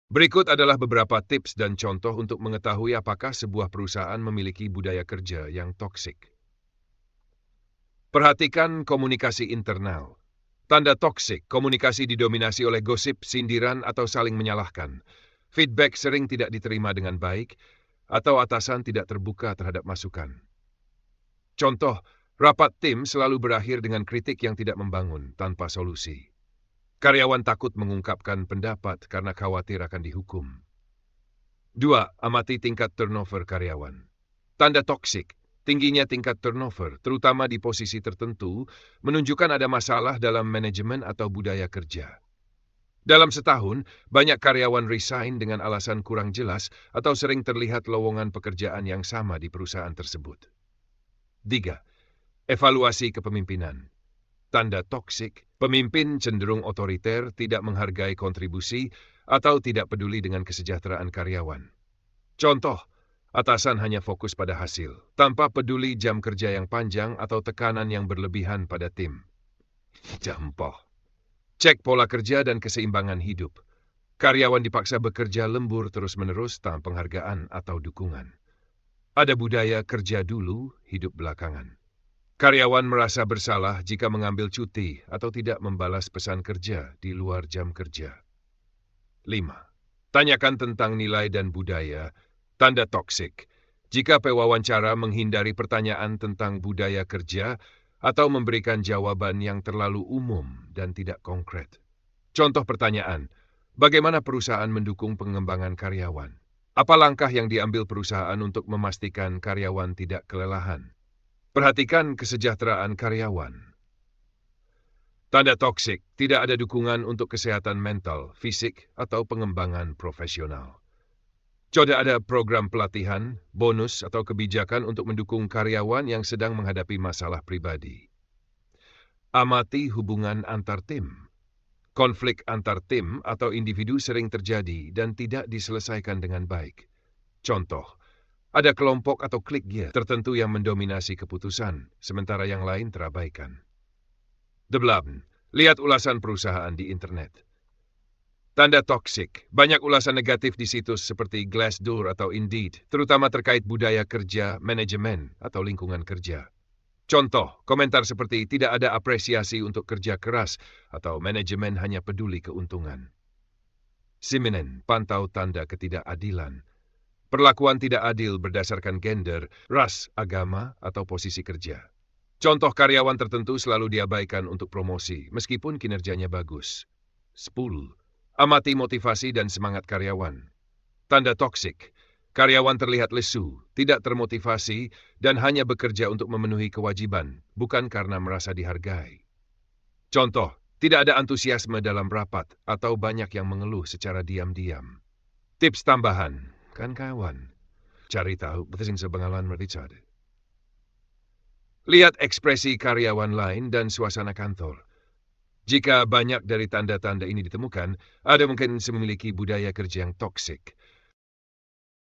Berikut adalah beberapa tips dan contoh untuk mengetahui apakah sebuah perusahaan memiliki budaya kerja yang toksik. Perhatikan komunikasi internal. Tanda toksik, komunikasi didominasi oleh gosip, sindiran, atau saling menyalahkan. Feedback sering tidak diterima dengan baik, atau atasan tidak terbuka terhadap masukan. Contoh, rapat tim selalu berakhir dengan kritik yang tidak membangun, tanpa solusi. Karyawan takut mengungkapkan pendapat karena khawatir akan dihukum. 2. Amati tingkat turnover karyawan. Tanda toksik, tingginya tingkat turnover, terutama di posisi tertentu, menunjukkan ada masalah dalam manajemen atau budaya kerja. Dalam setahun, banyak karyawan resign dengan alasan kurang jelas atau sering terlihat lowongan pekerjaan yang sama di perusahaan tersebut. 3. Evaluasi kepemimpinan. Tanda toksik, pemimpin cenderung otoriter, tidak menghargai kontribusi, atau tidak peduli dengan kesejahteraan karyawan. Contoh, atasan hanya fokus pada hasil, tanpa peduli jam kerja yang panjang atau tekanan yang berlebihan pada tim. Contoh, cek pola kerja dan keseimbangan hidup. Karyawan dipaksa bekerja lembur terus-menerus tanpa penghargaan atau dukungan. Ada budaya kerja dulu, hidup belakangan. Karyawan merasa bersalah jika mengambil cuti atau tidak membalas pesan kerja di luar jam kerja. 5. Tanyakan tentang nilai dan budaya. Tanda toksik. Jika pewawancara menghindari pertanyaan tentang budaya kerja atau memberikan jawaban yang terlalu umum dan tidak konkret. Contoh pertanyaan, bagaimana perusahaan mendukung pengembangan karyawan? Apa langkah yang diambil perusahaan untuk memastikan karyawan tidak kelelahan? Perhatikan kesejahteraan karyawan. Tanda toksik, tidak ada dukungan untuk kesehatan mental, fisik, atau pengembangan profesional. Coba ada program pelatihan, bonus, atau kebijakan untuk mendukung karyawan yang sedang menghadapi masalah pribadi. Amati hubungan antar tim. Konflik antar tim atau individu sering terjadi dan tidak diselesaikan dengan baik. Contoh, ada kelompok atau klik gear tertentu yang mendominasi keputusan, sementara yang lain terabaikan. 8. Lihat ulasan perusahaan di internet. Tanda toksik, banyak ulasan negatif di situs seperti Glassdoor atau Indeed, terutama terkait budaya kerja, manajemen, atau lingkungan kerja. Contoh, komentar seperti tidak ada apresiasi untuk kerja keras atau manajemen hanya peduli keuntungan. Siminen, pantau tanda ketidakadilan. Perlakuan tidak adil berdasarkan gender, ras, agama, atau posisi kerja. Contoh karyawan tertentu selalu diabaikan untuk promosi, meskipun kinerjanya bagus. 10. Amati motivasi dan semangat karyawan. Tanda toksik. Karyawan terlihat lesu, tidak termotivasi, dan hanya bekerja untuk memenuhi kewajiban, bukan karena merasa dihargai. Contoh, tidak ada antusiasme dalam rapat, atau banyak yang mengeluh secara diam-diam. Tips tambahan. Kan kawan, cari tahu batasin sepengalaman Richard. Lihat ekspresi karyawan lain dan suasana kantor. Jika banyak dari tanda-tanda ini ditemukan, ada mungkin memiliki budaya kerja yang toksik.